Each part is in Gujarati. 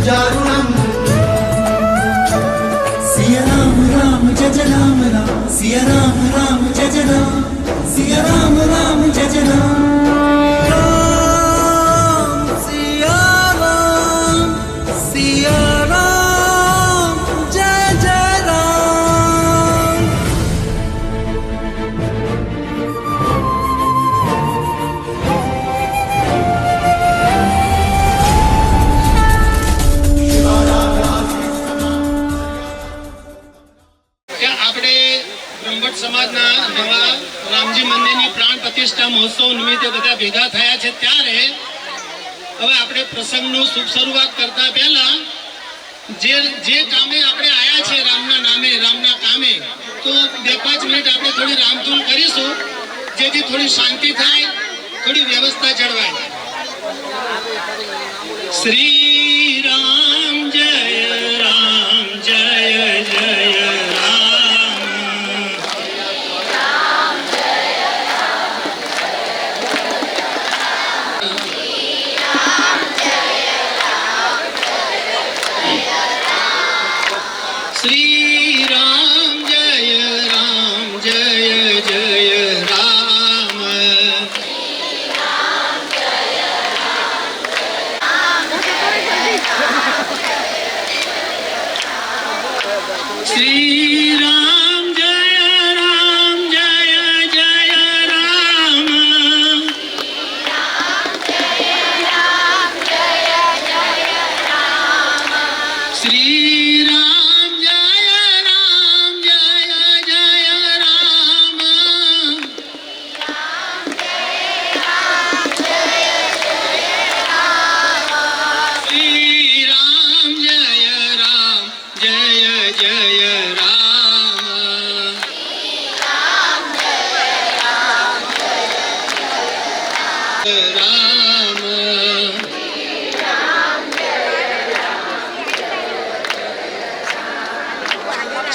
पूजारुणम् सिया राम राम जय जय राम राम सिया राम राम जय जय राम सिया राम राम जय जय राम सिया राम जय जय राम। બ્રહ્મભટ્ટ સમાજના નવા રામજી મંદિરની પ્રાણ પ્રતિષ્ઠા મહોત્સવ નિમિત્તે બધા ભેગા થયા છે ત્યારે હવે આપણે પ્રસંગનું શુભ શરૂઆત કરતા પહેલા જે કામે આપણે આયા છે રામના નામે રામના કામે તો 2-5 મિનિટ આપણે થોડી રામધૂન કરીશું જેથી થોડી શાંતિ થાય થોડી વ્યવસ્થા જળવાય। શ્રી રામ જય રામ જય જય श्री राम जय राम जय जय राम। श्री राम जय राम जय जय राम। श्री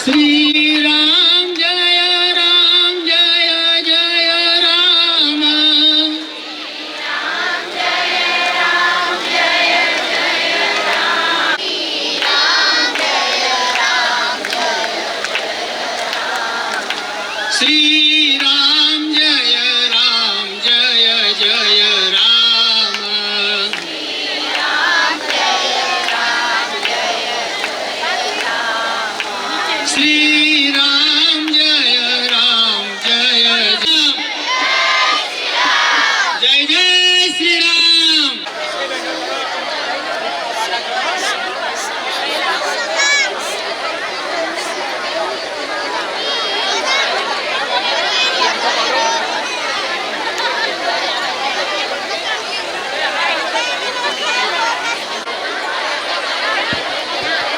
श्री राम जय राम जय जय राम। श्री राम जय राम जय जय राम। श्री राम जय राम जय जय जय Shri Ram.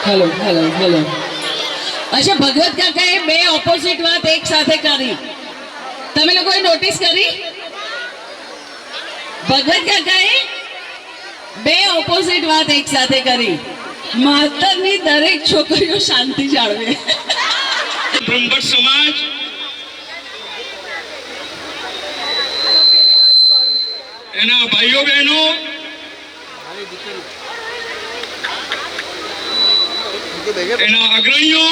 Hello hello hello. अच्छा भगवत काकाए બે ઓપોઝિટ વાત એક સાથે કરી તમે લોકોએ નોટિસ કરી? ભગવત કાકાએ બે ઓપોઝિટ વાત એક સાથે કરી માતરની દરેક છોકરીઓ શાંતિ જાળવે। બ્રહ્મભટ્ટ સમાજ એના ભાઈઓ બહેનો એના અગ્રણીઓ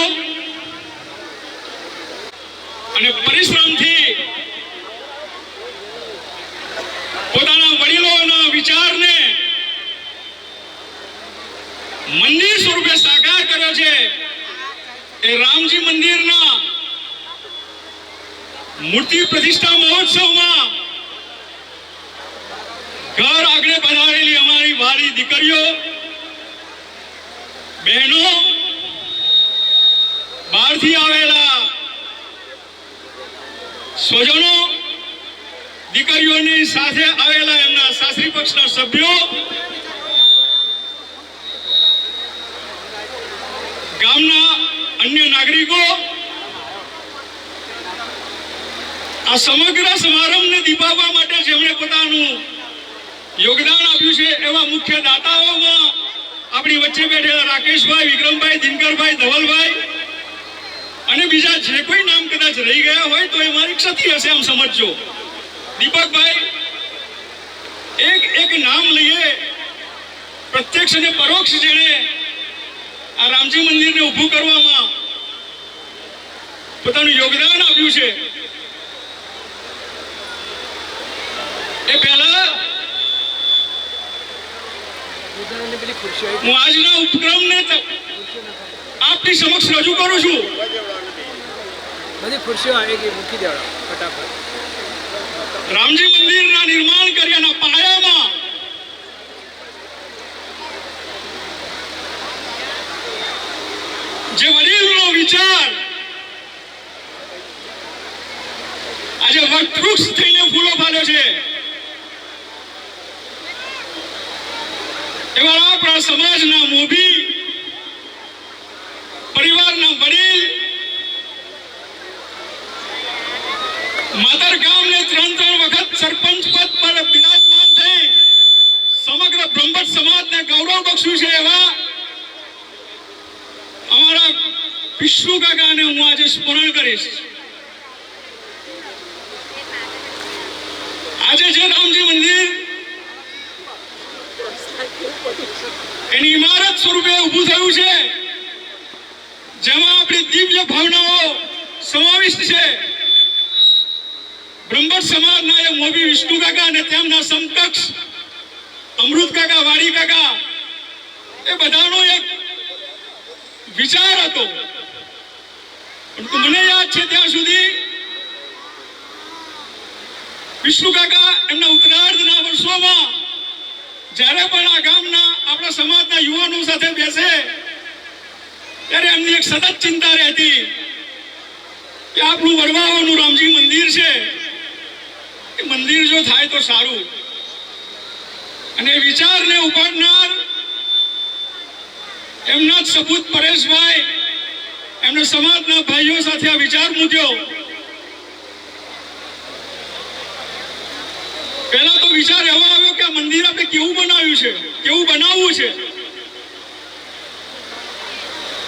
અને પરિશ્રમથી પોતાના વડીલોના વિચારને મંદિર સ્વરૂપે સાકાર કર્યો છે। એ રામજી મંદિરના મૂર્તિ પ્રતિષ્ઠા મહોત્સવમાં ઘર આગળ પધારેલી અમારી વાલી દીકરીઓ બહેનો બહારથી આવેલા સ્વજનો દીકરીઓની સાથે આવેલા એમના સાસરી પક્ષના સભ્યો ગામના અન્ય નાગરિકો આ સમગ્ર સમારંભને દીપાવવા માટે જેમણે પોતાનું યોગદાન આપ્યું છે એવા મુખ્ય દાતાઓમાં આપણી વચ્ચે બેઠેલા રાકેશભાઈ, વિક્રમભાઈ, દિનકરભાઈ, ધવલભાઈ અને બીજા જે કોઈ નામ કદાચ રહી ગયા હોય તો એ મારી ક્ષતિ હશે આમ સમજજો। દીપકભાઈ એક એક નામ લઈએ પ્રત્યક્ષ અને પરોક્ષ જેણે આ રામજી મંદિરને ઊભું કરવામાં પોતાનું યોગદાન આપ્યું છે, એ પહેલા હું આજના ઉપક્રમને આપની સમક્ષ રજૂ કરું છું. બધી ખુરશીઓ આવેગી, મૂકી દેવા ફટાફટ. રામજી મંદિરના નિર્માણ કર્યાના પાયામાં જે વડીલનો વિચાર આજે વટવૃક્ષ થઈને ફૂલો ફાલ્યો છે, એવા આપણા સમાજના મોભી પરિવારના વડીલ માતર ગામને 3 વખત સરપંચ પદ પર બિરાજમાન થઈ સમગ્ર બ્રહ્મભટ્ટ સમાજને ગૌરવ બક્ષ્યું છે એવા અમારા વિષ્ણુ કાકાને હું આજે સ્મરણ કરીશ. આજે જે રામજી મંદિર એની ઇમારત સ્વરૂપે ઊભું થયું છે, જેમાં આપણી દિવ્ય ભાવનાઓ સમાવિષ્ટ છે. બ્રહ્મભટ્ટ સમાજના એ મોભી વિષ્ણુ કાકા અને તેમના સમકક્ષ અમૃત કાકા, વાડી કાકા, એ બધાનો એક વિચાર હતો. પરંતુ મને યાદ છે ત્યાં સુધી વિષ્ણુ કાકા એમના ઉત્તરાર્ધના વર્ષોમાં જ્યારે પણ આ ગામના આપણા સમાજના યુવાનો સાથે બેસે ત્યારે એમની એક સતત ચિંતા રહેતી કે આપણું વડવાઓનું રામજી મંદિર છે, એ મંદિર જો થાય તો સારું. અને એ વિચારને ઉપાડનાર એમના જ સપૂત પરેશભાઈ એમને સમાજના ભાઈઓ સાથે આ વિચાર મૂક્યો. પહેલા તો વિચાર એવો આવ્યો કે આ મંદિર આપણે કેવું બનાવ્યું છે, કેવું બનાવવું છે.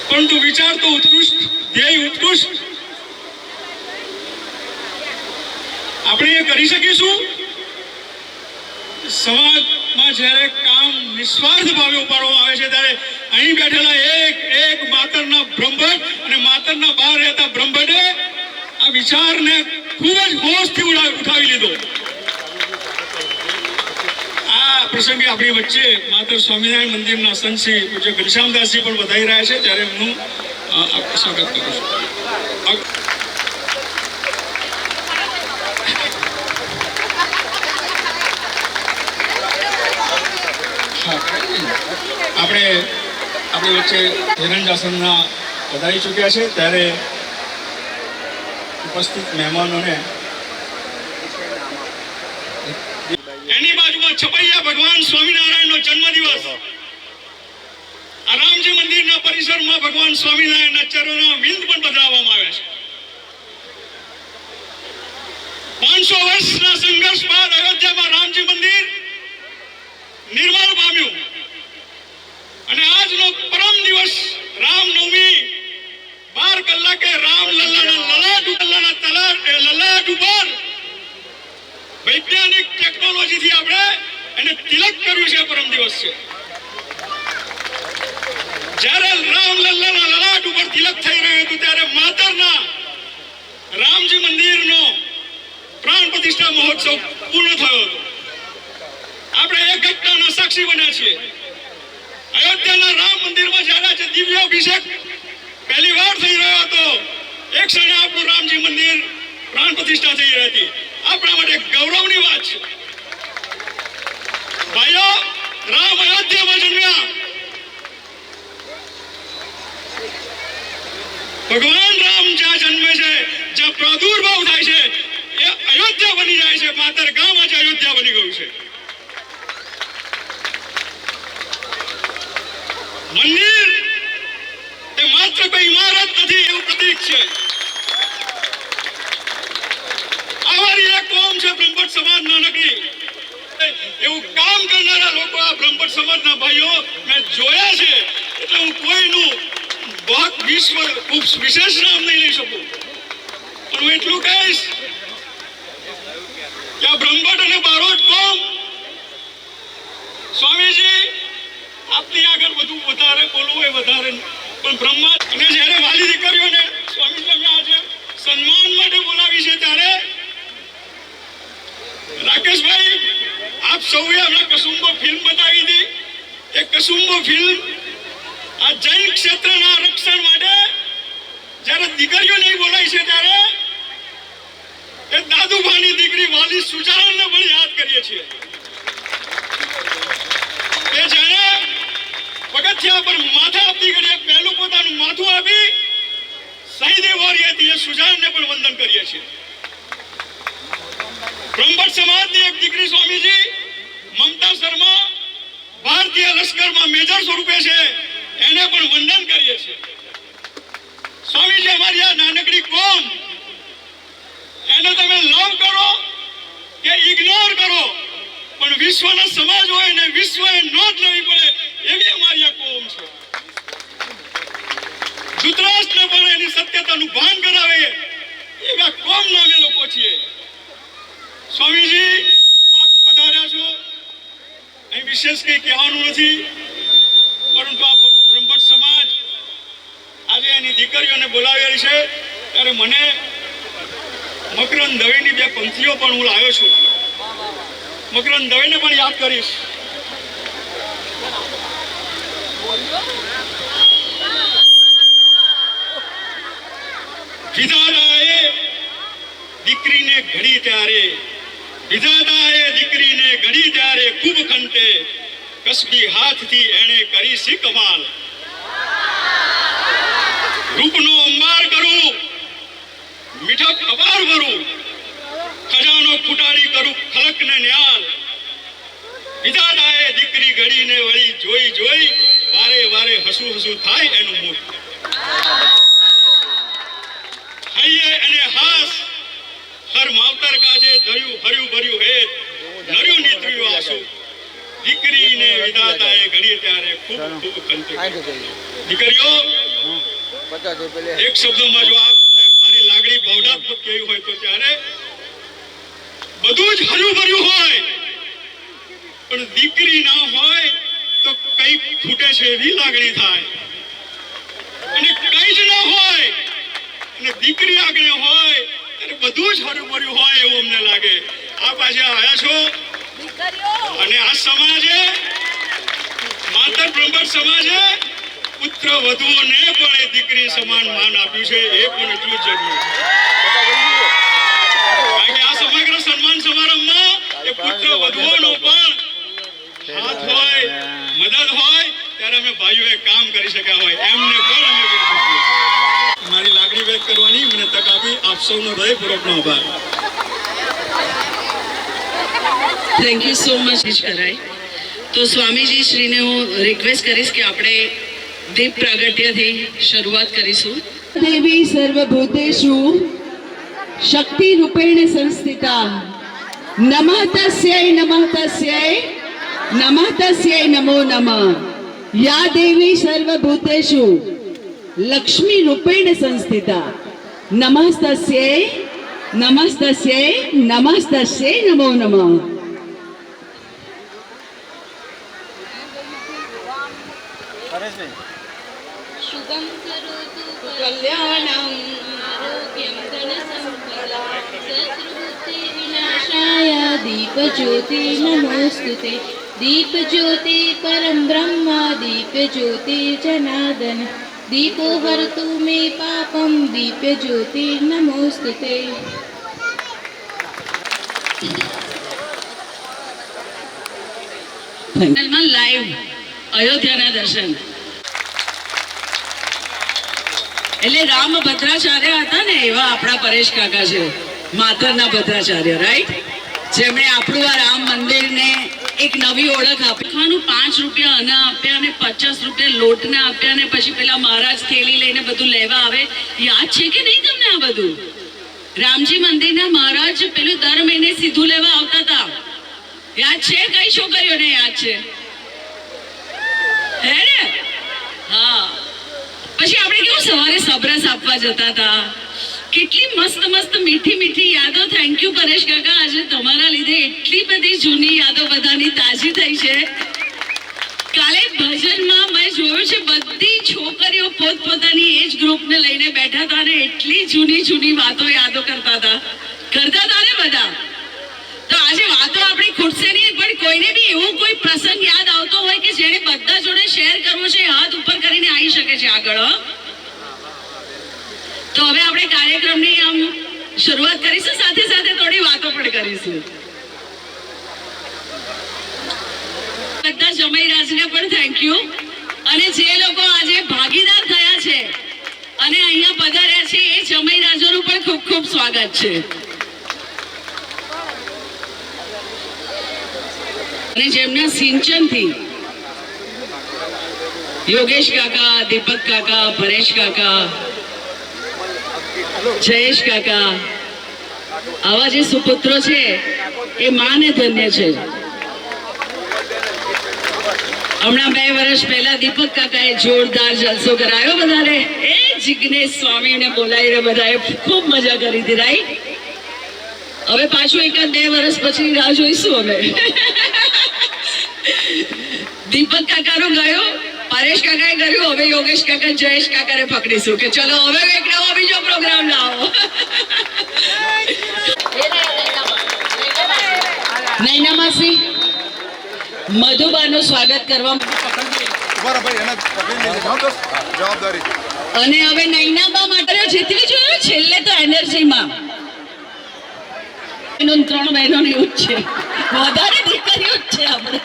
પરંતુ વિચાર તો ઉત્કૃષ્ટ, ધ્યેય ઉત્કૃષ્ટ. આપણે એ કરી શકીશું સમાજમાં જ્યારે કામ નિસ્વાર્થ ભાવે ઉપાડવામાં આવે છે ત્યારે અહીં બેઠેલા એક માતરના બ્રહ્મભટ્ટ અને માતરના બહાર રહેતા બ્રહ્મભટ્ટે આ વિચારને ખૂબ જ હોશથી ઉઠાવી લીધો. આ પ્રસંગે આપણી વચ્ચે માતર સ્વામિનારાયણ મંદિરના સંત શ્રી પૂજ્ય ઘનશ્યામદાસજી પણ વધાઈ રહ્યા છે, ત્યારે એમનું સ્વાગત કરું છું. આપણે આપણી વચ્ચે ધીરંજાસનના વધારી ચૂક્યા છે, ત્યારે ઉપસ્થિત મહેમાનોને એની બાજુમાં છપૈયા ભગવાન સ્વામિનારાયણનો જન્મદિવસ આ રામજી મંદિરના પરિસરમાં ભગવાન સ્વામિનારાયણના ચરણોના વિંદ પણ પધરાવવામાં આવ્યા છે. 500 વર્ષના સંઘર્ષ બાદ અયોધ્યામાં રામજી મંદિર નિર્માણ પામ્યું અને આજનો પરમ દિવસ રામનવમી 12 કલાકે રામલલ્લાના લલાટ ઉપર વૈજ્ઞાનિક ટેકનોલોજીથી આપણે એને તિલક કર્યું છે. પરમ દિવસ છે જ્યારે રામલલ્લાના લલાટ ઉપર તિલક થઈ રહ્યું હતું ત્યારે માતરના રામજી મંદિરનો પ્રાણ પ્રતિષ્ઠા મહોત્સવ પૂર્ણ થયો હતો. આપણે એક ઘટનાના સાક્ષી બન્યા છીએ. અયોધ્યાના રામ મંદિરમાં જ્યારે આજે દિવ્ય અભિષેક પહેલી વાર થઈ રહ્યો હતો, એક ક્ષણે આપણું રામજી મંદિર પ્રાણ પ્રતિષ્ઠા થઈ રહી હતી. આપણા માટે ગૌરવની વાત છે. ભાઈઓ, રામ અયોધ્યામાં જન્મ્યા. ભગવાન રામ જ્યાં જન્મે છે, જ્યાં પ્રાદુર્ભાવ થાય છે, એ અયોધ્યા બની જાય છે. માતર ગામ આજે અયોધ્યા બની ગયું છે. મંદિર એ માત્ર કોઈ ઇમારત નથી, એવું પ્રતીક છે. આવારી એક કોમ છે બ્રહ્મભટ્ટ સમાજના નગરી. એવું કામ કરનારા લોકો આ બ્રહ્મભટ્ટ સમાજના ભાઈઓ મેં જોયા છે. એટલે હું કોઈનું વિશેષ નામ નહીં લઈ શકું, પણ હું એટલું કહીશ કે આ બ્રહ્મભટ્ટ અને બારોટ કોમ સ્વામીજી આપની આગળ બધું વધારે બોલવું એ વધારે નહીં. પણ બ્રહ્મા અને જ્યારે વાલી દીકરીઓને સ્વામીજી અમે આજે સન્માન માટે બોલાવી છે ત્યારે રાકેશભાઈ આપ સૌએ હમણાં કસુંબો ફિલ્મ બતાવી હતી. એ કસુંબો ફિલ્મ આ જૈન ક્ષેત્રના રક્ષણ માટે જ્યારે દીકરીઓ નહીં બોલાય છે ત્યારે એ દાદુભાની દીકરી વાલી સુજાનને પણ યાદ કરીએ છીએ. એ જાણે પગથિયા પર માથા આપતી ઘડીએ પહેલું પોતાનું માથું આપી શહીદી વોરી હતી. એ સુજાનને પણ વંદન કરીએ છીએ. બ્રહ્મભટ્ટ સમાજની એક દીકરી સ્વામીજી મમતા શર્મા ભારતીય લશ્કરમાં મેજર સ્વરૂપે છે. એને પણ વંદન કરીએ છીએ. સ્વામીજી અમારી આ નાનકડી કોમ એને તમે લવ કરો કે ઇગ્નોર કરો પણ વિશ્વનો સમાજ હોય ને વિશ્વએ નોંધ લેવી પડે એવી અમારી આ કોમ છે. ધૃતરાષ્ટ્રને પણ એની સત્યતાનું ભાન કરાવે એવા કોમના અમે લોકો છીએ. સ્વામીજી આપ પધાર્યા છો અહીં વિશેષ કંઈ કહેવાનું નથી પરંતુ આ બ્રહ્મભટ્ટ સમાજ આજે એની દીકરીઓને બોલાવેલી છે ત્યારે મને મકરંદ દવેની બે પંક્તિઓ પણ હું લાવ્યો છું. મકરંદ દવેને પણ યાદ કરીશ. વિધાતાએ દીકરીને ઘડી ત્યારે વિધાતાએ દીકરીને ઘડી ત્યારે ખૂબ ખંતે કસબી હાથથી એણે કરી સી કમાલ. રૂપનો અંબાર કરું મીઠપ અપાર ભરું ખજાનો ફૂટાડી કરું ખલકને ન્યાલ. વિધાતાએ દીકરી ઘડીને વળી જોઈ જોઈ વારે વારે હસું હસું થાય એનું મુખ. હૈયે અને હાસ હર માવતર કાજે ધર્યું ભર્યું ભર્યું હે નર્યું નીતર્યું આસુ. દીકરીને વિધાતાએ ઘડી ત્યારે ખૂબ ખૂબ ખંતે. દીકરીઓ એક શબ્દમાં જો આપને મારી લાગણી ભાવનાત્મક કેવી હોય તો ત્યારે બધું જ હર્યું ભર્યું હોય પણ દીકરી ના હોય તો કઈ ખૂટે છે એવી લાગણી થાય. અને કઈ જ ના હોય અને દીકરી આગળ હોય ત્યારે બધું જ હર્યું ભર્યું હોય એવું અમને લાગે. આપ આજે આવ્યા છો અને આ સમાજે માતર બ્રહ્મભટ્ટ સમાજે પુત્ર વધુઓને પણ એ દીકરી સમાન માન આપ્યું છે. એ પણ એટલું જ જરૂરી કારણ કે આ સમગ્ર સન્માન સમારંભમાં એ પુત્ર વધુઓનો પણ હાથ હોય મદદ હોય ત્યારે અમે ભાઈઓએ કામ કરી શક્યા હોય એમને પણ અમે વિનંતી. મારી લાગણી વ્યક્ત કરવાની મને તક આપી આપ સૌનો હૃદયપૂર્વકનો આભાર. Thank you so much. કરાય તો સ્વામીજી શ્રીને હું રિક્વેસ્ટ કરીશ કે આપણે દીપ પ્રાગટ્યથી શરૂઆત કરીશું. દેવી સર્વભૂતેષુ શક્તિ રૂપેણ સંસ્થિતા નમઃ તસ્યૈ નમઃ તસ્યૈ નમઃ તસ્યૈ નમો નમઃ. યા દેવી સર્વભૂતેષુ લક્ષ્મી રૂપેણ સંસ્થિતા નમસ્તસ્યૈ નમસ્તસ્યૈ નમસ્તસ્યૈ નમો નમઃ. शुभं करोतु કલ્યાણમ आरोग्यं धनसम्पदां शत्रुबुद्धिविनाशाय दीपज्योति नमोऽस्तुते. दीपज्योति परं ब्रह्म दीपज्योति जनार्दन दीपो हरतु मे पापं दीपज्योति नमोऽस्तुते. લાઈવ અયોધ્યાના દર્શન. એટલે રામ ભદ્રાચાર્ય હતા ને એવા આપણા પરેશ કાકા છે, માતરના ભદ્રાચાર્ય, રાઈટ, જેમણે આપણું આ રામ મંદિરને એક નવી ઓળખ આપી. 5 રૂપિયા અના આપ્યા અને 50 રૂપિયા લોટના આપ્યા અને પછી પેલા મહારાજ થેલી લઈને બધું લેવા આવે. યાદ છે કે નહીં તમને આ બધું? રામજી મંદિરના મહારાજ પેલું દર મહિને સીધું લેવા આવતા હતા. યાદ છે? કઈ છોકરીઓને યાદ છે? હે ને? હા. પછી આપણે કેવું સવારે સબરસ આપવા જતા હતા. કેટલી મસ્ત મસ્ત મીઠી મીઠી યાદો. થેન્ક યુ પરેશ કાકા, આજે તમારા લીધે એટલી બધી જૂની યાદો બધાની તાજી થઈ છે. કાલે ભજનમાં મેં જોયું છે બધી છોકરીઓ પોતપોતાની એજ ગ્રુપને લઈને બેઠા હતા અને એટલી જૂની જૂની વાતો યાદો કરતા હતા ને બધા. તો આજે વાતો આપણી ખૂટશે નહીં, પણ કોઈને બી એવો કોઈ પ્રસંગ યાદ આવતો હોય કે જેને બધા જોડે શેર કરવો છે, હાથ ઉપર કરીને આવી શકે છે આગળ. તો હવે આપણે કાર્યક્રમની આમ શરૂઆત કરીશું, સાથે સાથે થોડી વાતો પણ કરીશું. બધા જમાઈરાજને પણ થેન્ક યુ, અને જે લોકો આજે ભાગીદાર થયા છે અને અહીંયા પધાર્યા છે એ જમાઈરાજોનું પણ ખૂબ ખૂબ સ્વાગત છે. અને જેમના સિંચનથી યોગેશ કાકા, દીપક કાકા, પરેશ કાકા, જયેશ કાકા, આવા જે સુપુત્રો છે એ માને ધન્ય છે. હમણાં 2 વર્ષ પહેલા દીપક કાકાએ જોરદાર જલસો કરાયો બધાને. એ જિગ્નેશ સ્વામીને બોલાવીને બધાએ ખૂબ મજા કરી હતી, રાઈટ? હવે પાછું 1-2 વર્ષ પછી રાહ જોઈશું અમે. દીપક કાકાનો ગયો, પરેશ કાકાએ કર્યું, હવે યોગેશ કાકા, જયેશ કાકાને પકડીશું કે ચલો હવે એક નવો બીજો પ્રોગ્રામ લાવો. નૈના માસી, મધુબાનું સ્વાગત કરવા અને હવે નૈનાબા માટે જીતવી જોઈએ છેલ્લે તો એનર્જીમાં. 3 બહેનો એવું જ છે, વધારે દીકરીઓ જ છે આપણે.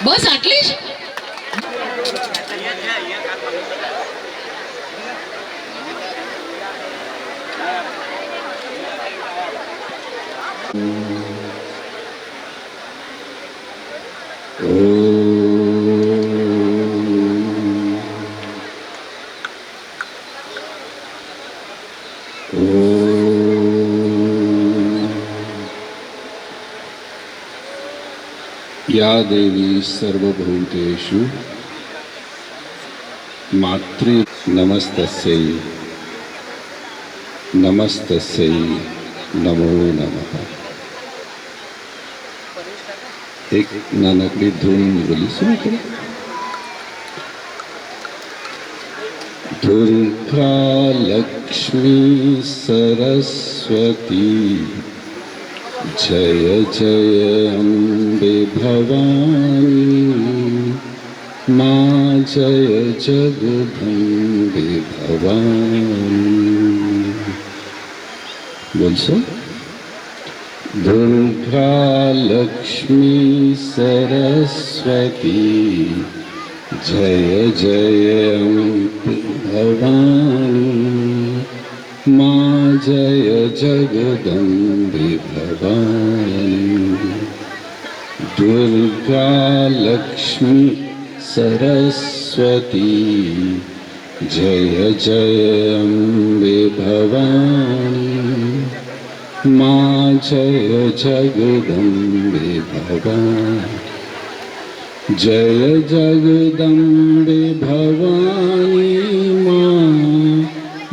બસ આટલી જ. या देवी सर्वभूतेषु मातृ नमस्तस्यै नमस्तस्यै नमो नमः. एक नानकड़ी धून बोलीશું આપણે. दुर्गा लक्ष्मी सरस्वती जय जय अम्बे भवानी माँ जय जगदम्बे भवानी. बोलशो. दुर्गा लक्ष्मी सरस्वती जय जय अम्बे भवानी माँ जय जगदम्बे भवानी. दुर्गा लक्ष्मी सरस्वती जय जय अम्बे भवानी माँ जय जगदम्बे भवानी. जय जगदम्बे भवानी माँ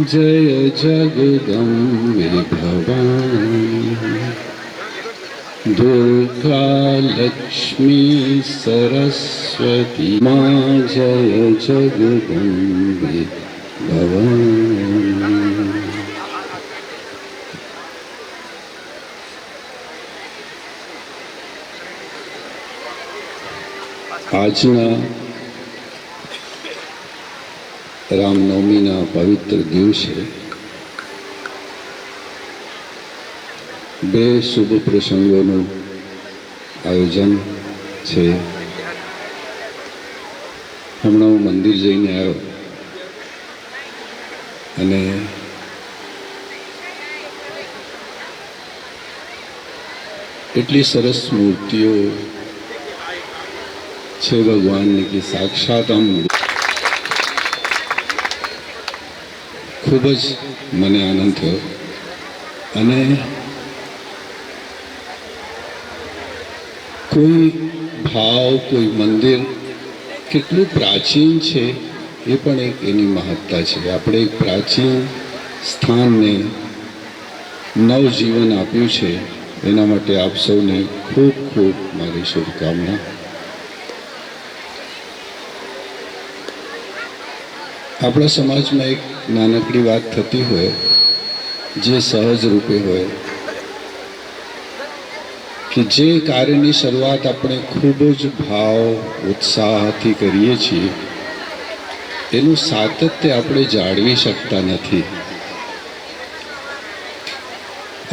जय जगदम्बे भवानी. दुर्गा लक्ष्मी सरस्वती माँ जय जगदम्बे भवानी. આજના રામનવમીના પવિત્ર દિવસે બે શુભ પ્રસંગોનું આયોજન છે. હમણાં હું મંદિર જઈને આવ્યો અને એટલી સરસ મૂર્તિઓ છે ભગવાનની કે સાક્ષાત આમ ખૂબ જ મને આનંદ થયો. અને કોઈ ભાવ, કોઈ મંદિર કેટલું પ્રાચીન છે એ પણ એક એની મહત્તા છે. આપણે એક પ્રાચીન સ્થાનને નવજીવન આપ્યું છે, એના માટે આપ સૌને ખૂબ ખૂબ મારી શુભકામના. આપણા સમાજમાં એક નાનકડી વાત થતી હોય જે સહજ રૂપે હોય કે જે કાર્યની શરૂઆત આપણે ખૂબ જ ભાવ ઉત્સાહથી કરીએ છીએ એનું સાતત્ય આપણે જાળવી શકતા નથી.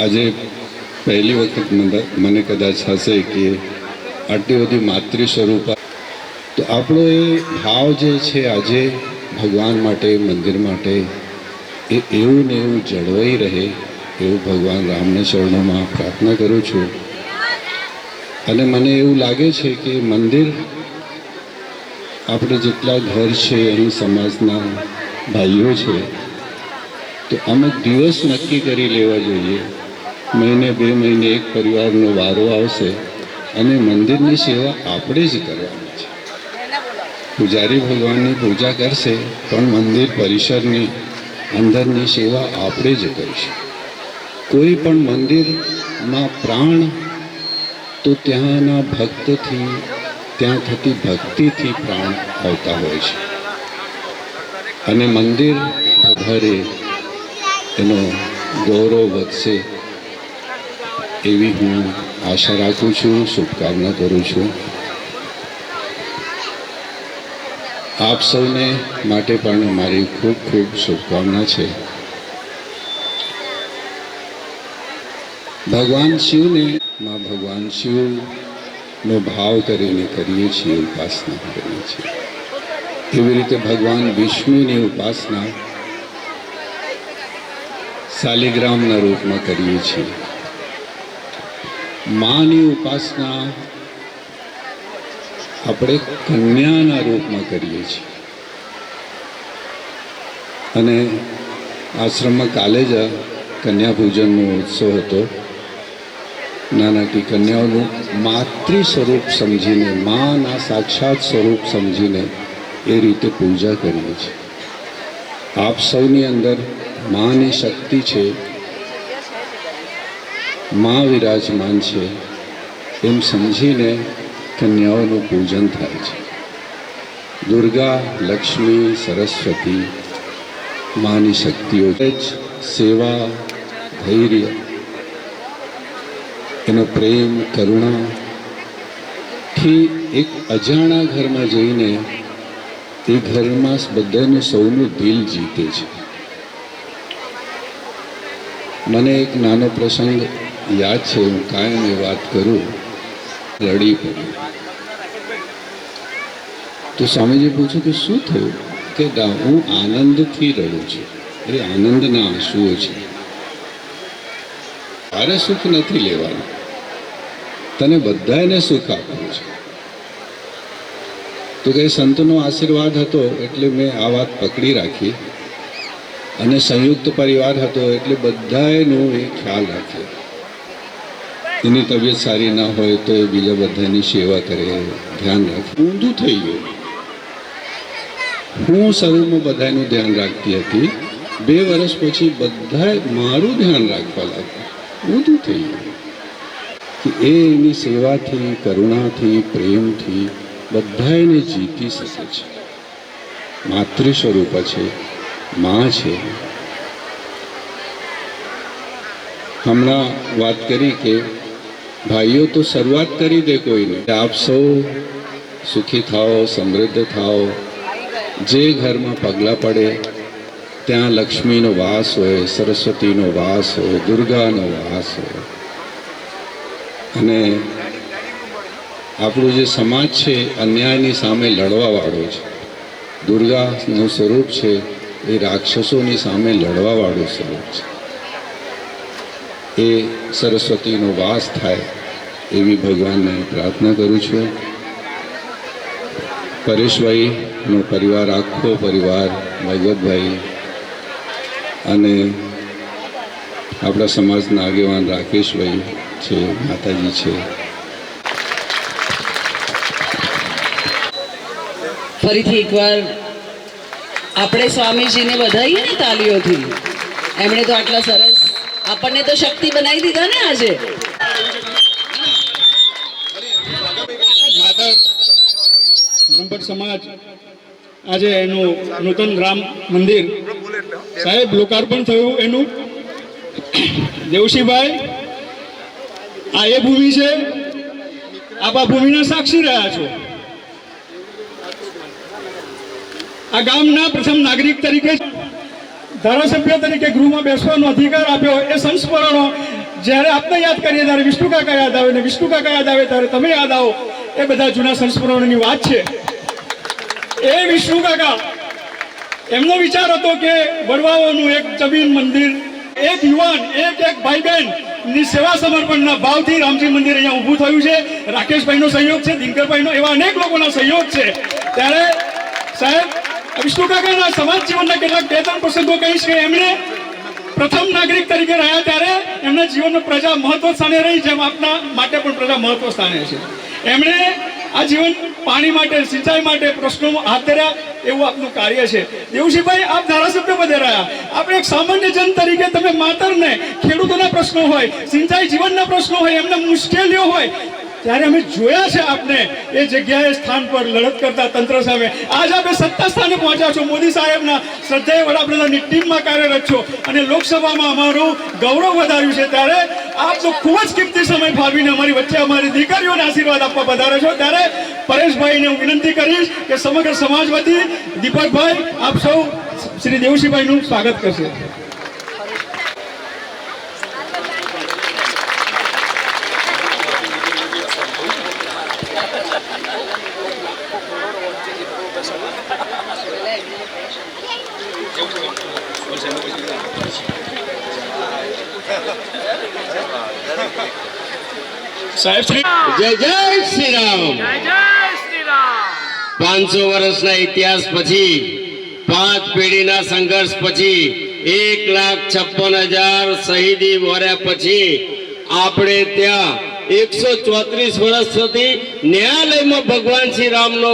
આજે પહેલી વખત મને કદાચ હશે કે આટલી બધી માતૃ સ્વરૂપ, તો આપણો એ ભાવ જે છે આજે ભગવાન માટે, મંદિર માટે, એ એવું ને એવું જળવાઈ રહે એવું ભગવાન રામના ચરણોમાં પ્રાર્થના કરું છું. અને મને એવું લાગે છે કે મંદિર, આપણે જેટલા ઘર છે અહીં સમાજના ભાઈઓ છે, તો અમુક દિવસ નક્કી કરી લેવા જોઈએ. મહિને 2 મહિને એક પરિવારનો વારો આવશે અને મંદિરની સેવા આપણે જ કરવાની છે. પૂજારી ભગવાનની પૂજા કરશે પણ મંદિર પરિસરની અંદરની સેવા આપણે જ કરીશું. કોઈ પણ મંદિરમાં પ્રાણ તો ત્યાંના ભક્તથી, ત્યાં થતી ભક્તિથી પ્રાણ આવતા હોય છે. અને મંદિર વધારે એનો ગૌરવ વધશે એવી હું આશા રાખું છું, શુભકામના કરું છું. આપ સૌને માટે પણ મારી ખૂબ ખૂબ શુભકામના છે. ભગવાન શિવને ભગવાન શિવનો ભાવ કરીને કરીએ છીએ, ઉપાસના કરીએ છીએ. એવી રીતે ભગવાન વિષ્ણુની ઉપાસના શાલિગ્રામના રૂપમાં કરીએ છીએ. માની ઉપાસના આપણે કન્યાના રૂપમાં કરીએ છીએ. અને આશ્રમમાં કાલે જ કન્યા પૂજનનો ઉત્સવ હતો. નાનકડી કન્યાઓનું માતૃ સ્વરૂપ સમજીને, માના સાક્ષાત સ્વરૂપ સમજીને એ રીતે પૂજા કરીએ છીએ. આપ સૌની અંદર માની શક્તિ છે, મા વિરાજમાન છે એમ સમજીને કન્યાઓનું પૂજન થાય છે. દુર્ગા, લક્ષ્મી, સરસ્વતી માની શક્તિઓ જ સેવા, ધૈર્ય, એનો પ્રેમ, કરુણાથી એક અજાણા ઘરમાં જઈને એ ઘરમાં બધાને સૌનું દિલ જીતે છે. મને એક નાનો પ્રસંગ યાદ છે, હું કાયમ એ વાત કરું. રડી પડી તો સ્વામીજી પૂછ્યું કે શું થયું? કે હું આનંદથી રડું છું. એ આનંદના આંસુઓ છે. તારે સુખ નથી લેવાનું, તને બધાને સુખ આપવું છે. તો કે સંતનો આશીર્વાદ હતો એટલે મેં આ વાત પકડી રાખી, અને સંયુક્ત પરિવાર હતો એટલે બધાનો એ ખ્યાલ રાખ્યો. એની તબિયત સારી ના હોય તો એ બીજા બધાની સેવા કરે, ધ્યાન રાખે. ઊંધું થઈ ગયું. હું શરૂમાં બધાનું ધ્યાન રાખતી હતી, 2 વર્ષ પછી બધા મારું ધ્યાન રાખવા લાગ્યા. ઊંધું થઈ ગયું કે એની સેવાથી, કરુણાથી, પ્રેમથી બધાને જીતી શકે છે. માતૃ સ્વરૂપ છે, માં છે. હમણાં વાત કરી કે ભાઈઓ તો શરૂઆત કરી દે કોઈને. આપ સૌ સુખી થાઓ, સમૃદ્ધ થાઓ. જે ઘરમાં પગલાં પડે ત્યાં લક્ષ્મીનો વાસ હોય, સરસ્વતીનો વાસ હોય, દુર્ગાનો વાસ હોય. અને આપણું જે સમાજ છે અન્યાયની સામે લડવાવાળો છે. દુર્ગાનું સ્વરૂપ છે એ રાક્ષસોની સામે લડવાવાળું સ્વરૂપ છે. એ સરસ્વતીનો વાસ થાય એવી ભગવાનને પ્રાર્થના કરું છું. પરેશભાઈનો પરિવાર, આખો પરિવાર, ભાગવતભાઈ અને આપણા સમાજના આગેવાન રાકેશભાઈ છે, માતાજી છે. ફરીથી એકવાર આપણે સ્વામીજીને વધાવીએ ને તાલીઓથી. એમણે તો આટલા સરસ આપણને તો શક્તિ બનાવી દીધા ને આજે. માતા બ્રહ્મભટ્ટ સમાજ આજે એનું નૂતન રામ મંદિર સાહેબ લોકાર્પણ થયું એનું. દેવશીભાઈ, આ એ ભૂમિ છે, આપ આ ભૂમિના સાક્ષી રહ્યા છો. આ ગામના પ્રથમ નાગરિક તરીકે, ધારાસભ્ય તરીકે ગૃહમાં બેસવાનો અધિકાર આપ્યો. એ સંસ્મરણો જ્યારે આપને યાદ કરીએ ત્યારે વિષ્ણુ કાકા યાદ આવે, ને વિષ્ણુ કાકા યાદ આવે ત્યારે તમે યાદ આવો. એ બધા જૂના સંસ્મરણોની વાત છે. એ વિષ્ણુ કાકા, એમનો વિચાર હતો કે વડવાઓનું એક જમીન મંદિર, એક યુવાન, એક ભાઈ બહેન ની સેવા સમર્પણના ભાવથી રામજી મંદિર અહીંયા ઊભું થયું છે. રાકેશભાઈનો સહયોગ છે, દિનકરભાઈનો, એવા અનેક લોકોના સહયોગ છે. ત્યારે સાહેબ, વિષ્ણુ કાકાના સમાજ જીવનના કેટલાક 2-3 પ્રસંગો કહીશ કે એમણે પ્રથમ નાગરિક તરીકે રહ્યા ત્યારે એમના જીવનમાં પ્રજા મહત્વ સ્થાને રહી, જેમ આપના માટે પણ પ્રજા મહત્વ સ્થાને છે. એમણે આ જીવન પાણી માટે, સિંચાઈ માટે પ્રશ્નો હાથ ધર્યા, એવું આપનું કાર્ય છે. દેવશીભાઈ, આપ ધારાસભ્ય પદે રહ્યા. આપણે એક સામાન્ય જન તરીકે તમે માતરને ખેડૂતોના પ્રશ્નો હોય, સિંચાઈ જીવનના પ્રશ્નો હોય, એમને મુશ્કેલીઓ હોય, ત્યારે અમે જોયા છે આપને એ જગ્યાએ સ્થાન પર લડત કરતા તંત્ર સામે. આજ આપણે સત્તા સ્થાને પહોંચ્યા છો, મોદી સાહેબના શ્રદ્ધેય વડાપ્રધાનની ટીમમાં કાર્યરત છો અને લોકસભામાં અમારું ગૌરવ વધાર્યું છે. ત્યારે આપ તો ખૂબ જ કિંમતી સમય ફાળવીને અમારી વચ્ચે અમારી દીકરીઓને આશીર્વાદ આપવા પધારે છો. ત્યારે પરેશભાઈને હું વિનંતી કરીશ કે સમગ્ર સમાજ વતી દીપકભાઈ આપ સૌ શ્રી દેવશીભાઈનું સ્વાગત કરશે. સાહેબ શ્રી જય જય શ્રી રામ. 500 વર્ષના ઇતિહાસ પછી, 5 પેઢીના સંઘર્ષ પછી, 1,56,000 શહીદી વર્યા પછી આપણે ત્યાં 134 વર્ષ સુધી ન્યાયાલયમાં ભગવાન શ્રી રામનો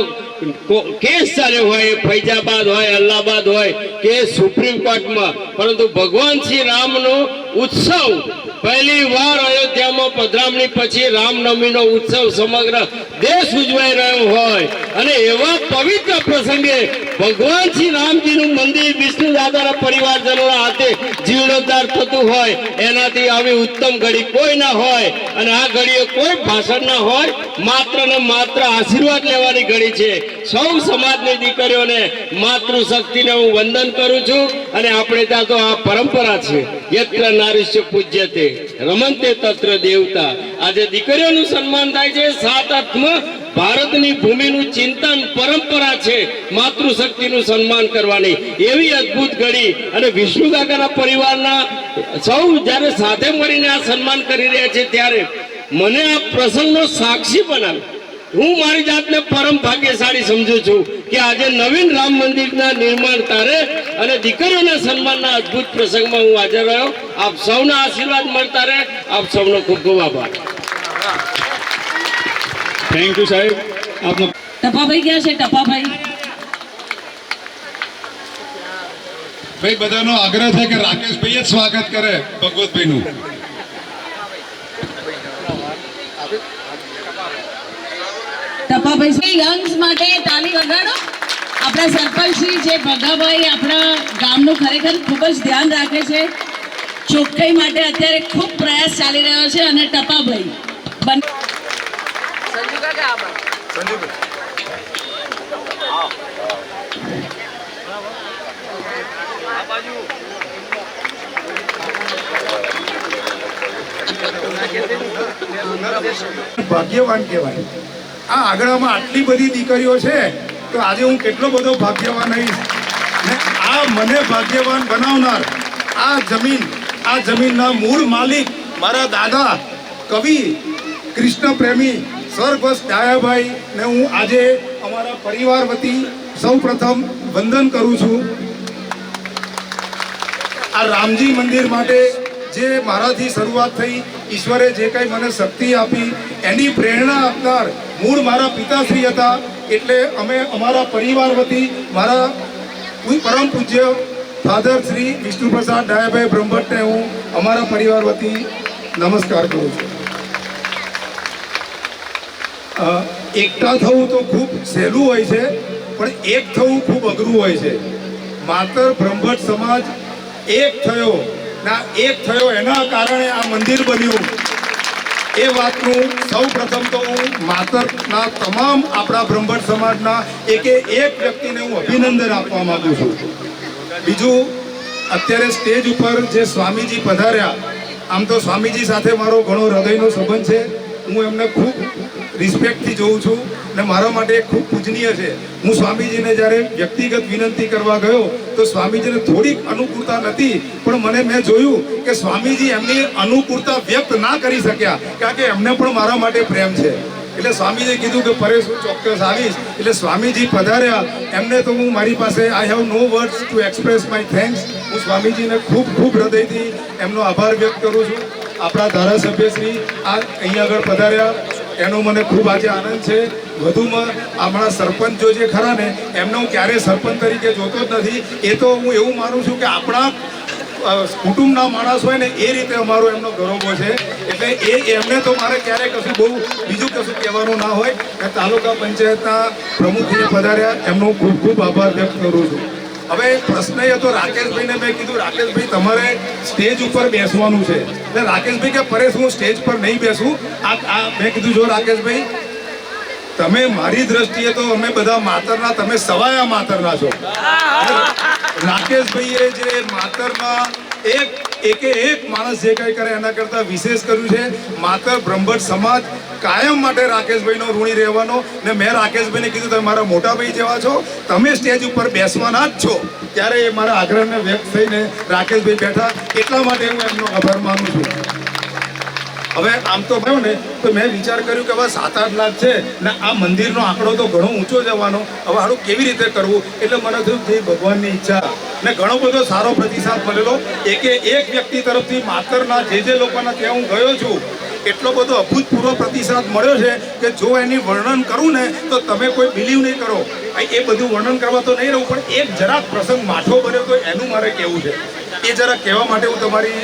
કેસ ચાલ્યો હોય, ફૈજાબાદ હોય, અલ્હાબાદ હોય કે સુપ્રીમ કોર્ટમાં, પરંતુ ભગવાન શ્રી રામનો ઉત્સવ પહેલી વાર અયોધ્યામાં પધરામણી પછી રામનવમીનો ઉત્સવ સમગ્ર દેશ ઉજવાઈ રહ્યો હોય અને એવા પવિત્ર પ્રસંગે ભગવાન શ્રી રામજીનું મંદિર વિષ્ણુ દાદાના પરિવારજનોના હાથે જીર્ણોદ્ધાર થતું હોય, એનાથી આવી ઉત્તમ ઘડી કોઈ ના હોય. અને આ ઘડીએ કોઈ ભાષણ ના હોય, માત્ર ને માત્ર આશીર્વાદ લેવાની ઘડી છે. સૌ સમાજની દીકરીઓને માતૃશક્તિને હું વંદન કરું છું. અને આપણે ત્યાં તો આ પરંપરા છે, યત્ર નારીશ્ય પૂજ્યતે રમંતે તત્ર દેવતા. આજે દીકરીઓનું સન્માન થાય છે. 7 અર્થમાં ભારતની ભૂમિનું ચિંતન પરંપરા છે માતૃશક્તિનું સન્માન કરવાની. એવી અદ્ભુત ઘડી અને વિષ્ણુ કાકાના પરિવારના સૌ જ્યારે સાથે મળીને આ સન્માન કરી રહ્યા છે, ત્યારે મને આ પ્રસંગનો સાક્ષી બનાવ્યો. હું મારી જાતને પરમ ભાગ્યશાળી સમજુ છું કે આજે નવીન રામ મંદિરના નિર્માણ તારે અને દીકરીઓના સન્માનના અદ્ભુત પ્રસંગમાં હું હાજર રહ્યો. આપ સૌના આશીર્વાદ મળતા રહે. આપ સૌનો ખૂબ ખૂબ આભાર. થેન્ક યુ સાહેબ. આપનો ટપાભાઈ ક્યાં છે? ટપાભાઈ, ભાઈ બધાનો આગ્રહ છે કે રાકેશભાઈ જ સ્વાગત કરે ભગવતભાઈનું. ટપાભાઈ યંગ્સ માટે તાલી વગાડો. આપણા સરપંચ શ્રી જે ભગાભાઈ આપણા ગામનું ખરેખર ખૂબ જ ધ્યાન રાખે છે. ચોખ્ખાઈ માટે અત્યારે ખૂબ પ્રયાસ ચાલી રહ્યો છે. અને ટપાભાઈ ભાગ્યવાન કહેવાય. આ આગળમાં આટલી બધી દીકરીઓ છે તો આજે હું કેટલો બધો ભાગ્યવાન રહીશ. ને આ મને ભાગ્યવાન બનાવનાર આ જમીનના મૂળ માલિક મારા દાદા કવિ કૃષ્ણ પ્રેમી સ્વર્ગસ્થ ડાયાભાઈ ને હું આજે અમારા પરિવાર વતી સૌ પ્રથમ વંદન કરું છું. આ રામજી મંદિર માટે જે મારાથી શરૂઆત થઈ, ઈશ્વરે જે કંઈ મને શક્તિ આપી, એની પ્રેરણા આપનાર મૂળ મારા પિતાશ્રી હતા. એટલે અમે અમારા પરિવાર વતી મારા પરમ પૂજ્ય ફાધર શ્રી વિષ્ણુપ્રસાદ ડાયાભાઈ બ્રહ્મભટ્ટને હું અમારા પરિવાર વતી નમસ્કાર કરું છું. એકતા થવું તો ખૂબ સહેલું હોય છે, પણ એક થવું ખૂબ અઘરું હોય છે. માતર બ્રહ્મભટ્ટ સમાજ એક થયો ના એક થયો એના કારણે આ મંદિર બન્યું. એ વાતનું સૌ પ્રથમ તો હું માતરના તમામ આપણા બ્રહ્મભટ્ટ સમાજના એક વ્યક્તિને હું અભિનંદન આપવા માંગુ છું. બીજું, અત્યારે સ્ટેજ ઉપર જે સ્વામીજી પધાર્યા, આમ તો સ્વામીજી સાથે મારો ઘણો હૃદયનો સંબંધ છે. હું એમને ખૂબ રિસ્પેક્ટથી જોઉં છું ને મારા માટે ખૂબ પૂજનીય છે. હું સ્વામીજીને જ્યારે વ્યક્તિગત વિનંતી કરવા ગયો તો સ્વામીજીને થોડીક અનુકૂળતા નથી, પણ મેં જોયું કે સ્વામીજી એમની અનુકૂળતા વ્યક્ત ના કરી શક્યા, કારણ કે એમને પણ મારા માટે પ્રેમ છે. એટલે સ્વામીજીએ કીધું કે પરેશ હું ચોક્કસ આવીશ. એટલે સ્વામીજી પધાર્યા, એમને તો હું મારી પાસે I have no words to express my thanks. હું સ્વામીજીને ખૂબ ખૂબ હૃદયથી એમનો આભાર વ્યક્ત કરું છું. આપણા ધારાસભ્યશ્રી અહીંયા આગળ પધાર્યા, એનો મને ખૂબ આજે આનંદ છે. વધુમાં આપણા સરપંચો જે ખરા ને એમને હું ક્યારેય સરપંચ તરીકે જોતો જ નથી. એ તો હું એવું માનું છું કે આપણા કુટુંબના માણસ હોય ને એ રીતે અમારો એમનો ગૌરવ છે. એટલે એમને તો મારે ક્યારેય કશું બહુ બીજું કશું કહેવાનું ના હોય. તાલુકા પંચાયતના પ્રમુખને પધાર્યા, એમનો ખૂબ ખૂબ આભાર વ્યક્ત કરું છું. હવે પ્રશ્ન એ હતો રાકેશભાઈને, મેં કીધું રાકેશભાઈ તમારે સ્ટેજ ઉપર બેસવાનું છે. એટલે રાકેશભાઈ કે પરેશ હું સ્ટેજ પર નહીં બેસું. મેં કીધું જો રાકેશભાઈ તમે મારી દ્રષ્ટિએ તો અમે બધા માતરના, તમે સવાયા માતરના છો. રાકેશભાઈએ જે માતરના એક માણસ જે કંઈ કરે એના કરતાં વિશેષ કર્યું છે. માતર બ્રહ્મભટ્ટ સમાજ કાયમ માટે રાકેશભાઈનો ઋણી રહેવાનો. ને મેં રાકેશભાઈને કીધું તમે મારા મોટા ભાઈ જેવા છો, તમે સ્ટેજ ઉપર બેસવાના જ છો. ત્યારે એ મારા આગ્રહને વ્યક્ત થઈને રાકેશભાઈ બેઠા, એટલા માટે હું એમનો આભાર માનું છું. હવે આમ તો થયો ને તો મેં વિચાર કર્યું કે હવે 7-8 લાખ છે ને આ મંદિરનો આંકડો તો ઘણો ઊંચો જવાનો, હવે આનું કેવી રીતે કરવું. એટલે મને થયું જે ભગવાનની ઈચ્છા ને ઘણો બધો સારો પ્રતિસાદ મળેલો. એક વ્યક્તિ તરફથી માતરના જે લોકોના ત્યાં હું ગયો છું, એટલો બધો અભૂતપૂર્વ પ્રતિસાદ મળ્યો છે કે જો એની વર્ણન કરું ને તો તમે કોઈ બિલીવ નહીં કરો. એ બધું વર્ણન કરવા તો નહીં રહું, પણ એક જરાક પ્રસંગ માઠો બન્યો તો એનું મારે કહેવું છે. એ જરાક કહેવા માટે હું તમારી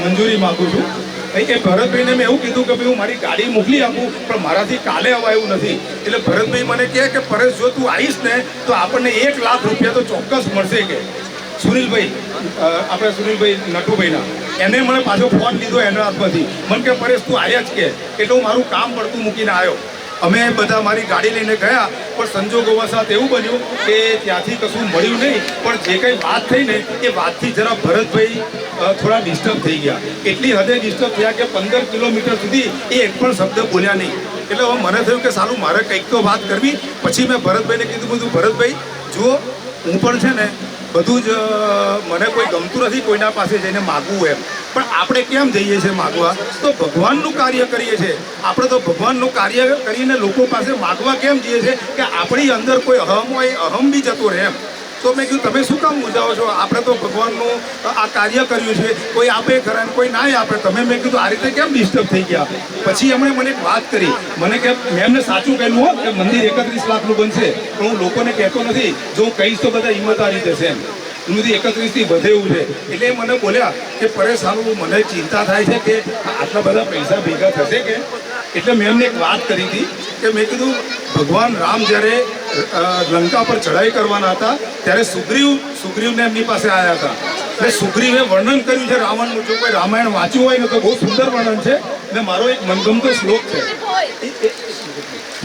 મંજૂરી માગું છું. એ ભરતભાઈને મેં એવું કીધું કે ભાઈ હું મારી ગાડી મોકલી આપું, પણ મારાથી કાલે અવાયું નથી. એટલે ભરતભાઈ મને કહે કે પરેશ જો તું આવીશ ને તો આપણને 1 લાખ રૂપિયા તો ચોક્કસ મળશે. કે સુનિલભાઈ, આપણે સુનિલભાઈ નટુભાઈના, એને મને પાછો ફોન લીધો એના હાથમાંથી. મને કે પરેશ તું આવ્યા જ કે, એટલે હું મારું કામ પડતું મૂકીને આવ્યો. અમે બધા મારી ગાડી લઈને ગયા, પણ સંજોગોમાં સાથે એવું બન્યું કે ત્યાંથી કશું મળ્યું નહીં. પણ જે કંઈ વાત થઈ ને એ વાતથી જરા ભરતભાઈ થોડા ડિસ્ટર્બ થઈ ગયા. એટલી હદે ડિસ્ટર્બ થયા કે 15 કિલોમીટર સુધી એ એક પણ શબ્દ બોલ્યા નહીં. એટલે હવે મને થયું કે સાલું મારે કંઈક તો વાત કરવી. પછી મેં ભરતભાઈને કીધું ભરતભાઈ જુઓ હું પણ છે ને બધું જ મને કોઈ ગમતું નથી કોઈના પાસે જઈને માગવું એમ, પણ આપણે કેમ જઈએ છીએ માગવા? તો ભગવાનનું કાર્ય કરીએ છીએ. આપણે તો ભગવાનનું કાર્ય કરીને લોકો પાસે માગવા કેમ જઈએ છીએ કે આપણી અંદર કોઈ અહમ હોય, અહમ બી જતો રહે એમ. તો મેં કીધું તમે શું કામ મૂંઝાવો છો? આપણે તો ભગવાનનું આ કાર્ય કર્યું છે, કોઈ આપે ખરા કોઈ ના આપે. તમે મેં કીધું આ રીતે કેમ ડિસ્ટર્બ થઈ ગયા? પછી એમણે મને એક વાત કરી, મને કે મેં એમને સાચું કહેલું હો કે મંદિર 31 લાખનું બનશે, પણ હું લોકોને કહેતો નથી. જો હું કહીશ તો બધા હિંમત હારી જશે એમ. સુધી 31થી વધે એવું છે. એટલે મને બોલ્યા કે પરેશ સારું મને ચિંતા થાય છે કે આટલા બધા પૈસા ભેગા થશે કે. એટલે મેં એમને એક વાત કરી હતી કે મેં કીધું ભગવાન રામ જ્યારે લંકા પર ચઢાઈ કરવાના હતા ત્યારે સુગ્રીવને એમની પાસે આવ્યા હતા. એટલે સુગ્રીવે વર્ણન કર્યું છે રાવણનું. જો કોઈ રામાયણ વાંચ્યું હોય ને તો બહુ સુંદર વર્ણન છે. ને મારો એક મનગમતો શ્લોક છે,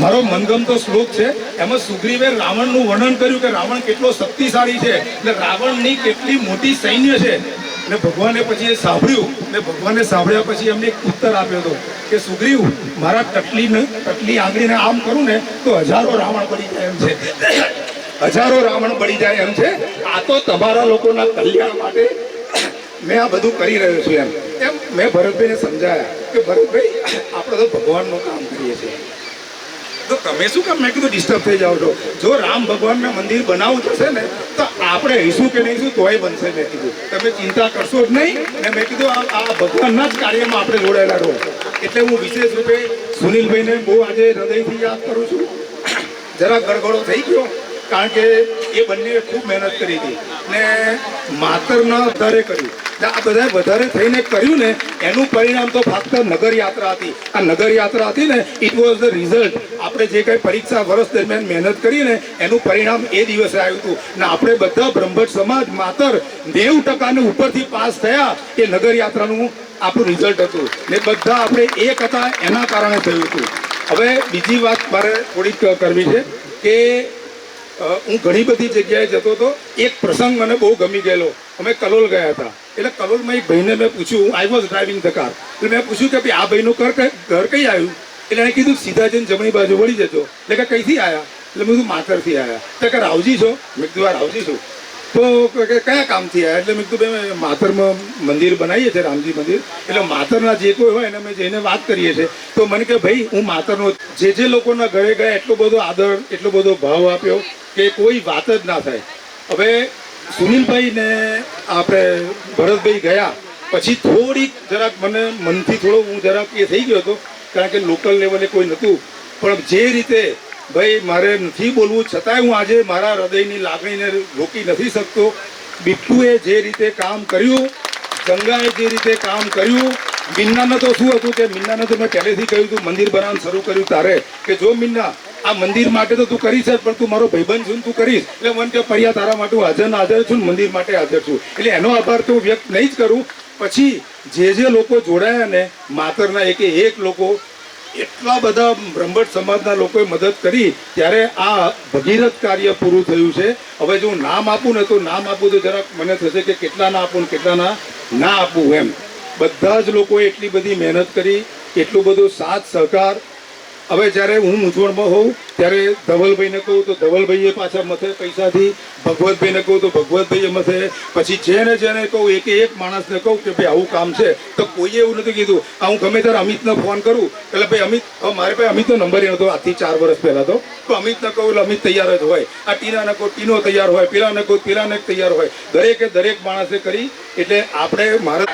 મારો મનગમતો શ્લોક છે. એમાં સુગ્રીવે રાવણનું વર્ણન કર્યું કે રાવણ કેટલો શક્તિશાળી છે ને રાવણની કેટલી મોટી સૈન્ય છે. ને ભગવાને પછી એ સાંભળ્યું ને ભગવાને સાંભળ્યા પછી એમને એક ઉત્તર આપ્યો હતો કે સુગ્રીવ મારા ટટલી આંગળીને આમ કરું ને તો 1000 રાવણ પડી જાય એમ છે. 1000 રાવણ પડી જાય એમ છે. આ તો તમારા લોકોના કલ્યાણ માટે મેં આ બધું કરી રહ્યો છું એમ મેં ભરતભાઈને સમજાયા કે ભરતભાઈ આપણે તો ભગવાનનું કામ કરીએ છીએ, તો તમે શું કામ મેં કીધું ડિસ્ટર્બ થઈ જાઓ છો? જો રામ ભગવાનના મંદિર બનાવવું થશે ને તો આપણે હઈશું કે નહીં તોય બનશે. મેં કીધું તમે ચિંતા કરશો જ નહીં. અને મેં કીધું આ ભગવાનના જ કાર્યમાં આપણે જોડાયેલા રહો. એટલે હું વિશેષ રૂપે સુનિલભાઈને બહુ આજે હૃદયથી યાદ કરું છું. જરા ગડગડો થઈ ગયો કારણ કે એ બંને ખૂબ મહેનત કરી હતી ને માતરના વધારે કર્યું. આ બધા વધારે થઈને કર્યું ને એનું પરિણામ તો ફક્ત નગર યાત્રા હતી. આ નગર યાત્રા હતી ને ઇટ વોઝ ધ રિઝલ્ટ. આપણે જે કંઈ પરીક્ષા વર્ષ દરમિયાન મહેનત કરી ને એનું પરિણામ એ દિવસે આવ્યું હતું ને આપણે બધા બ્રહ્મભટ્ટ સમાજ માત્ર 90% ઉપરથી પાસ થયા. એ નગર યાત્રાનું આપણું રિઝલ્ટ હતું ને બધા આપણે એક હતા એના કારણે થયું હતું. હવે બીજી વાત મારે થોડીક કરવી છે કે હું ઘણી બધી જગ્યાએ જતો હતો. એક પ્રસંગ મને બહુ ગમી ગયેલો. અમે કલોલ ગયા હતા. એટલે કલોલમાં એક ભાઈને મેં પૂછ્યું, I was driving the car. એટલે મેં પૂછ્યું કે ભાઈ આ ભાઈનું ઘર કઈ આવ્યું? એટલે એણે કીધું સીધા જઈને જમણી બાજુ વળી જજો. એટલે કે કઈથી આવ્યા? એટલે મેં કીધું માતરથી આવ્યા. એટલે કે રાવજી છો? મેં કીધું આ રાવજી છું. તો કયા કામથી આવ્યા? એટલે મેં કીધું ભાઈ માતરમાં મંદિર બનાવીએ છીએ, રામજી મંદિર. એટલે માતરના જે કોઈ હોય એને અમે જઈને વાત કરીએ છીએ. તો મને કે ભાઈ હું માતરનો જે લોકોના ઘરે ગયા એટલો બધો આદર, એટલો બધો ભાવ આપ્યો કે કોઈ વાત જ ના થાય. હવે સુનિલભાઈ ને આપણે ભરતભાઈ ગયા પછી થોડીક જરાક મને મનથી થોડો હું જરાક એ થઈ ગયો હતો, કારણ કે લોકલ લેવલે કોઈ નહોતું. પણ જે રીતે ભાઈ મારે નથી બોલવું છતાંય હું આજે મારા હૃદયની લાગણીને રોકી નથી શકતો. બિટ્ટુએ જે રીતે કામ કર્યું, ગંગાએ જે રીતે કામ કર્યું, મીનાને તો શું હતું કે મીનાને તો મેં પહેલેથી કહ્યું હતું મંદિર બનાવવાનું શરૂ કર્યું તારે કે જો મીના આ મંદિર માટે તો તું કરીશ જ, પણ તું મારો ભાઈબંધ છું, તું કરીશ. એટલે મને કે પર્યા તારા માટે હું હાજર છું, મંદિર માટે હાજર છું. એટલે એનો આભાર તો વ્યક્ત નહીં જ કરું. પછી જે લોકો જોડાયા ને માતરના એક લોકો એટલા બધા બ્રહ્મભટ્ટ સમાજના લોકોએ મદદ કરી ત્યારે આ ભગીરથ કાર્ય પૂરું થયું છે. હવે જો હું નામ આપું ને તો નામ આપું તો જરાક મને થશે કે કેટલા ના આપું ને કેટલા ના આપું એમ. બધા જ લોકોએ એટલી બધી મહેનત કરી, એટલો બધો સાથ સહકાર. હવે જ્યારે હું મૂંઝવણમાં હોઉં ત્યારે ધવલભાઈને કહું તો ધવલભાઈએ પાછા મથે પૈસાથી, ભગવતભાઈને કહું તો ભગવતભાઈએ મથે. પછી જેને કહું એક માણસને કહું કે ભાઈ આવું કામ છે તો કોઈએ એવું નથી કીધું. હું ગમે ત્યારે અમિતને ફોન કરું એટલે ભાઈ અમિત, મારે ભાઈ અમિતનો નંબર એ નહોતો આજથી 4 વર્ષ પહેલાં તો અમિતને કહું એટલે અમિત તૈયાર જ હોય. આ ટીનાને કહું ટીનો તૈયાર હોય, પેલાને કહું પેલાને તૈયાર હોય. દરેક માણસે કરી. એટલે આપણે મારા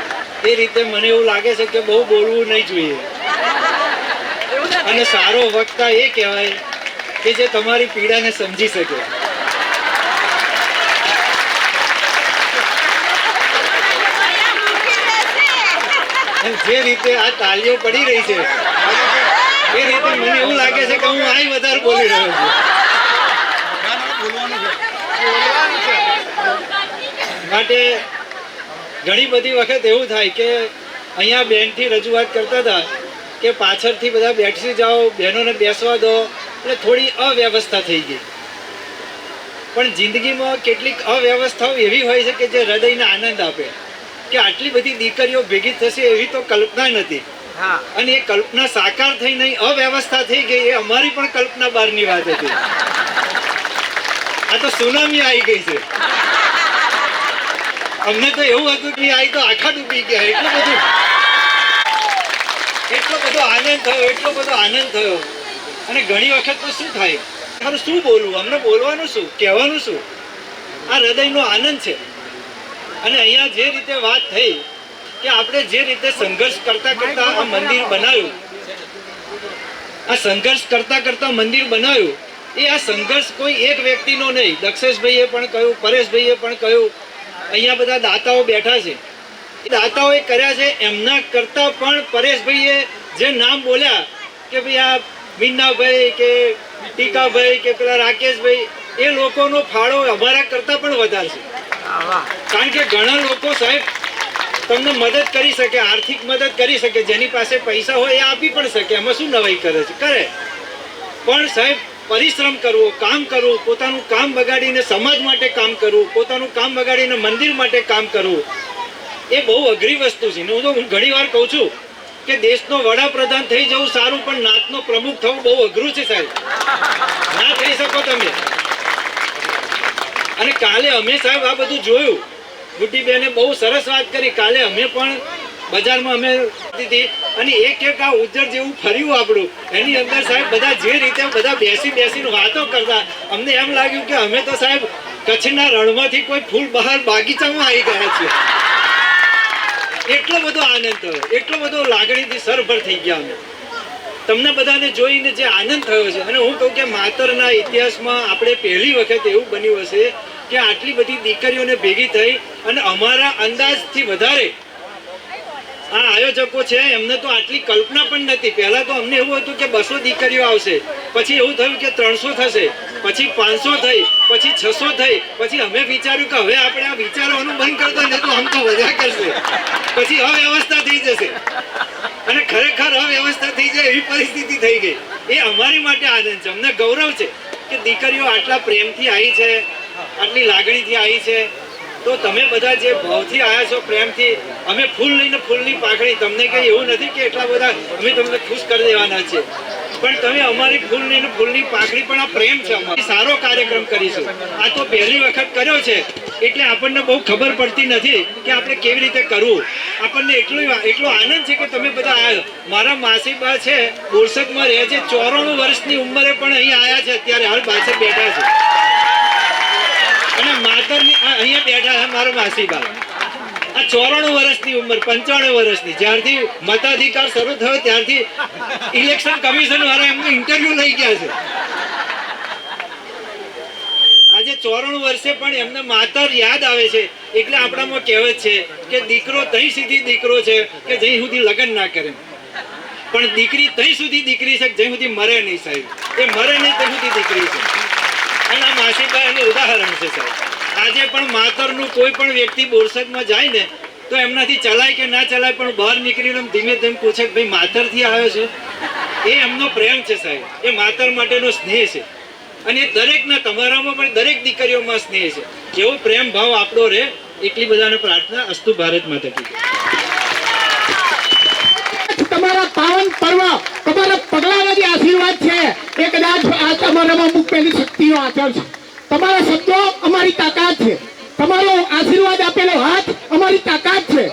એ રીતે મને એવું લાગે છે કે બહુ બોલવું નહીં જોઈએ. અને સારો વક્તા એ કહેવાય કે જે તમારી પીડાને સમજી શકે. જે રીતે આ તાલીઓ પડી રહી છે એ રીતે મને એવું લાગે છે કે હું આઈ વધારે બોલી રહ્યો છું. માટે ઘણી બધી વખત એવું થાય કે અહીંયા બેનથી રજૂઆત કરતા હતા કે પાછળથી બધા બેસી જાઓ, બહેનોને બેસવા દો, એટલે થોડી અવ્યવસ્થા થઈ ગઈ. પણ જિંદગીમાં કેટલીક અવ્યવસ્થાઓ એવી હોય છે કે જે હૃદયને આનંદ આપે. કે આટલી બધી દીકરીઓ ભેગી થશે એવી તો કલ્પના નથી. અને એ કલ્પના સાકાર થઈ નહીં, અવ્યવસ્થા થઈ ગઈ. એ અમારી પણ કલ્પના બહારની વાત હતી. આ તો સુનામી આવી ગઈ છે. અમને તો એવું હતું કે આ તો આખા ડૂબી ગયા. એટલો બધો આનંદ થયો. અને ઘણી વખત તો શું થાય, તારું શું બોલવું, અમને બોલવાનું શું, કહેવાનું શું? આ હૃદયનો આનંદ છે. અને અહીંયા જે રીતે વાત થઈ કે આપણે જે રીતે સંઘર્ષ કરતા આ મંદિર બનાવ્યું, આ સંઘર્ષ કરતા મંદિર બનાવ્યું, એ આ સંઘર્ષ કોઈ એક વ્યક્તિનો નહીં. દક્ષેશભાઈએ પણ કહ્યું, પરેશભાઈએ પણ કહ્યું, અહીંયા બધા દાતાઓ બેઠા છે. દાતાઓએ કર્યા છે. એમના કરતા પણ પરેશભાઈએ જે નામ બોલ્યા કે ભાઈ આ મીનાભાઈ કે ટીકાભાઈ કે પેલા રાકેશભાઈ, એ લોકોનો ફાળો અમારા કરતા પણ વધારે છે. કારણ કે ઘણા લોકો સાહેબ તમને મદદ કરી શકે, આર્થિક મદદ કરી શકે, જેની પાસે પૈસા હોય એ આપી પણ શકે. એમાં શું નવાઈ કરે છે? કરે. પણ સાહેબ પરિશ્રમ કરવો, કામ કરવું, પોતાનું કામ બગાડીને સમાજ માટે કામ કરવું, પોતાનું કામ બગાડીને મંદિર માટે કામ કરવું, એ બહુ અઘરી વસ્તુ છે. હું ઘણી વાર કહું છું કે દેશનો વડાપ્રધાન થઈ જવું સારું, પણ નાતનો પ્રમુખ થવું બહુ અઘરું છે સાહેબ. ના થઈ શકો તમે. અને કાલે અમે સાહેબ આ બધું જોયું. ગુટીબેને બહુ સરસ વાત કરી. કાલે અમે પણ બજારમાં અમે અને એક આ ઉજ્જર જેવું ફર્યું આપણું, એની અંદર સાહેબ બધા જે રીતે બધા બેસીને વાતો કરતા, અમને એમ લાગ્યું કે અમે તો સાહેબ કચ્છના રણમાંથી કોઈ ફૂલ બહાર બાગીચામાં આવી ગયા છીએ. એટલો બધો આનંદ થયો, એટલો બધો લાગણીથી સરભર થઈ ગયા અમે. તમને બધાને જોઈને જે આનંદ થયો છે, અને હું કહું કે માતરના ઇતિહાસમાં આપણે પહેલી વખત એવું બન્યું હશે કે આટલી બધી દીકરીઓને ભેગી થઈ અને અમારા અંદાજથી વધારે આ આયોજકો છે એમને તો આટલી કલ્પના પણ નથી. પહેલા તો અમને એવું હતું કે 200 દીકરીઓ આવશે, પછી એવું થયું કે 300 થશે, પછી 500 થઈ, પછી 600 થઈ, પછી અમે વિચાર્યું કે હવે આપણે આ વિચારવાનું બંધ કરી દો ને તો આમ તો વધ્યા કરશે, પછી અવ્યવસ્થા થઈ જશે, અને ખરેખર અવ્યવસ્થા થઈ જાય એવી પરિસ્થિતિ થઈ ગઈ. એ અમારી માટે આનંદ છે, અમને ગૌરવ છે કે દીકરીઓ આટલા પ્રેમથી આવી છે, આટલી લાગણીથી આવી છે. તો તમે બધા જે ભાવથી આવ્યા છો, પ્રેમથી, અમે ફૂલ લઈને ફૂલની પાખડી, તમને કંઈ એવું નથી કે એટલા બધા અમે તમને ખુશ કરી દેવાના છે, પણ તમે અમારી ફૂલ લઈને ફૂલની પાખડી પણ આ પ્રેમ છે. અમારી સારો કાર્યક્રમ કરીશું. આ તો પહેલી વખત કર્યો છે એટલે આપણને બહુ ખબર પડતી નથી કે આપણે કેવી રીતે કરવું. આપણને એટલો આનંદ છે કે તમે બધા આવ્યા. મારા માસીબા છે બોરસદમાં રહે છે, 94 વર્ષની ઉંમરે પણ અહીં આવ્યા છે, અત્યારે હાલ પાછળ બેઠા છે, અને માતરની અહીંયા બેઠા છે મારા માસીબા. આ 94 વર્ષની ઉંમર, 95 વર્ષની, જ્યારથી મતાધિકાર શરૂ થયો ત્યારથી ઇલેક્શન કમિશન વાળા એમનું ઇન્ટરવ્યુ લઈ ગયા છે. આજે 94 વર્ષે પણ એમને માતર યાદ આવે છે. એટલે આપણામાં કહેવત છે કે દીકરો તઈ સુધી દીકરો છે કે જ્યાં સુધી લગ્ન ના કરે, પણ દીકરી તઈ સુધી દીકરી છે જ્યાં સુધી મરે નહીં. સાહેબ, એ મરે નહીં ત્યાં સુધી દીકરી છે. અને આ માસીબા એનું ઉદાહરણ છે સાહેબ. આજે પણ માતરનું કોઈ પણ વ્યક્તિ બોરસદમાં જાય ને તો એમનાથી ચલાય કે ના ચલાય, પણ બહાર નીકળીને ધીમે ધીમે પૂછે કે ભાઈ માતરથી આવ્યો છે. એ એમનો પ્રેમ છે સાહેબ, એ માતર માટેનો સ્નેહ છે. અને દરેકના, તમારામાં પણ દરેક દીકરીઓમાં સ્નેહ છે. એવો પ્રેમ ભાવ આપણો રહે, એટલી બધાને પ્રાર્થના. અસ્તુ ભારત માતા કી જય. તમારા પાવન પર્વ, તમારા પગલાના જે આશીર્વાદ છે એ કદાચ આ તમારામાં મૂકેલી શક્તિનો આચર છે. તમારા શબ્દો અમારી તાકાત છે, તમારો આશીર્વાદ આપેલો હાથ અમારી તાકાત છે.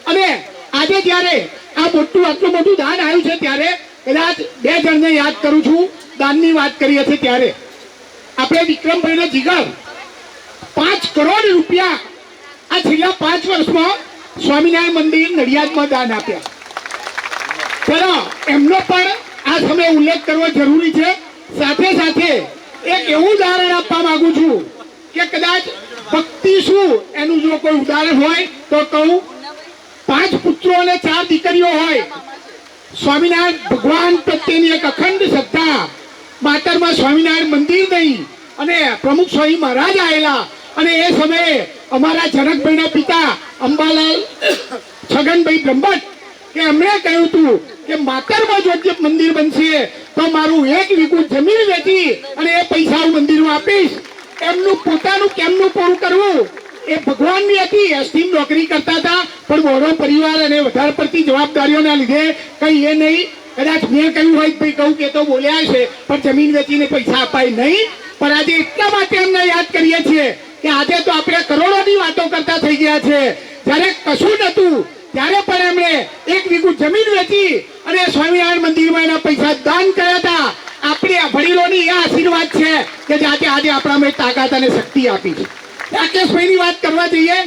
અને આજે જ્યારે આ આટલું મોટું દાન આવ્યું છે ત્યારે કદાચ 2 જણને યાદ કરું છું. દાનની વાત કરીએ છીએ ત્યારે આપણે વિક્રમભાઈનો જીગર 5 કરોડ રૂપિયા આ છેલ્લા 5 વર્ષમાં સ્વામિનારાયણ મંદિર નડિયાદમાં દાન આપ્યા. ત્યારે એમનો પણ આ સમયે ઉલ્લેખ કરવો જરૂરી છે. સાથે સાથે એક એવું ઉદાહરણ આપવા માંગુ છું કે કદાચ ભક્તિ શું એનું જો કોઈ ઉદાહરણ હોય તો કહું. 5 પુત્રો અને 4 દીકરીઓ હોય, સ્વામિનારાયણ ભગવાન પ્રત્યેની એક અખંડ શ્રદ્ધા, માતરમાં સ્વામિનારાયણ મંદિર નહીં અને પ્રમુખ સ્વામી મહારાજ આવેલા. અને એ સમયે અમારા જનકભાઈના પિતા અંબાલાલ છગનભાઈ બ્રહ્મભટ્ટ કે એમણે કહ્યું હતું કે માતરમાં જો મંદિર બનશે તો મારું 1 વીઘું જમીન વેચી અને એ પૈસા હું મંદિરમાં આપીશ. એમનું પોતાનું કેમનું પૂરું કરવું એ ભગવાનની હતી. એસટી નોકરી કરતા હતા, પણ મોરો પરિવાર અને વધારે પડતી જવાબદારીઓના લીધે કઈ એ નહીં. કદાચ મેં કહ્યું હોય ભાઈ કહું કે તો બોલ્યા છે, પણ જમીન વેચીને પૈસા અપાય નહીં. પણ આજે એટલા માટે એમને યાદ કરીએ છીએ કે આજે તો આપણે કરોડોની વાતો કરતા થઈ ગયા છે. જ્યારે કશું નતું ત્યારે પણ એમણે 1 વીઘું જમીન વેચી અને સ્વામિનારાયણ મંદિરમાં એના પૈસા દાન કર્યા હતા. આપણે વડીલોની એ આશીર્વાદ છે કે આજે આપણામાં તાકાત અને શક્તિ આપી છે. રાકેશભાઈની વાત કરવા જઈએ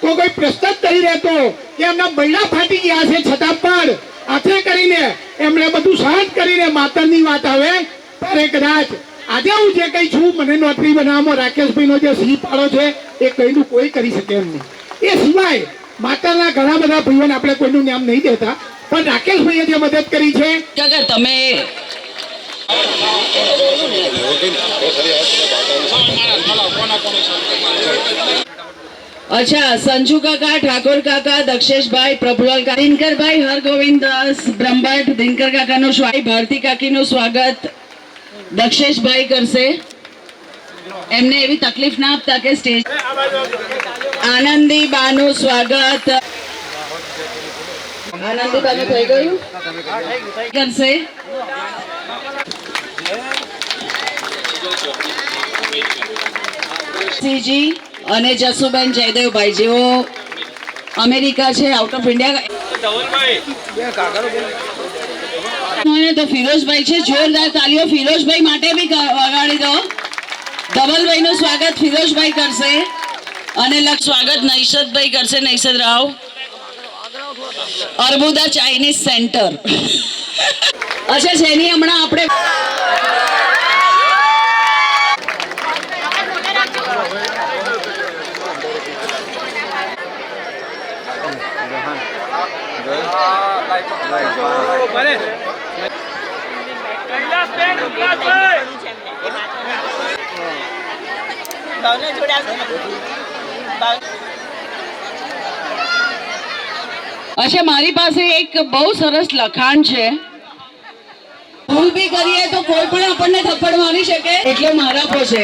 તો કોઈ પ્રશ્ન જ નહીં રહેતો કે એમના બૈડા ફાટી ગયા છે, છતાં પણ હાથે કરીને એમણે બધું સહન કરીને માતરની વાત આવે ત્યારે કદાચ આજે હું જે કઈ છું, મને નોકરી બનાવવામાં રાકેશભાઈનો જે સિંહ પાડો છે એ કઈનું કોઈ કરી શકે એમ નહીં. એ સિવાય માતાના ઘણા બધા ભાઈઓને આપણે કોઈનું નામ નહીં દેતા, પણ રાકેશભાઈએ જે મદદ કરી છે. તમે અચ્છા, સંજુ કાકા, ઠાકોર કાકા, દક્ષેશભાઈ, પ્રભુલાલ કાકા, દિનકરભાઈ, હરગોવિંદાસ બ્રહ્મભટ્ટ, દિનકર કાકાનું સ્વાગત, ભારતી કાકીનું સ્વાગત દક્ષેશભાઈ કરશે. એમને એવી તકલીફ ના આપતા કે સ્ટેજ. આનંદી બાનું સ્વાગત આનંદી બાનું થઈ ગયું કરશે. જી અને જસુબેન જયદેવભાઈ જેઓ અમેરિકા છે, આઉટ ઓફ ઇન્ડિયા. તો ફિરોઝભાઈ છે, જોરદાર તાલીઓ ફિરોઝભાઈ માટે બી વગાડી દો. ધવલભાઈ નું સ્વાગત ફિરોઝભાઈ કરશે અને સ્વાગત નૈષદભાઈ કરશે, નૈષદ રાવ, અર્બુદા ચાઇનીઝ સેન્ટર. અચ્છા જેની હમણાં આપણે અચ્છા મારી પાસે એક બહુ સરસ લખાણ છે ભૂલ બી કરીએ તો કોઈ પણ આપણને થપ્પડ મારી શકે એટલે મારા પર છે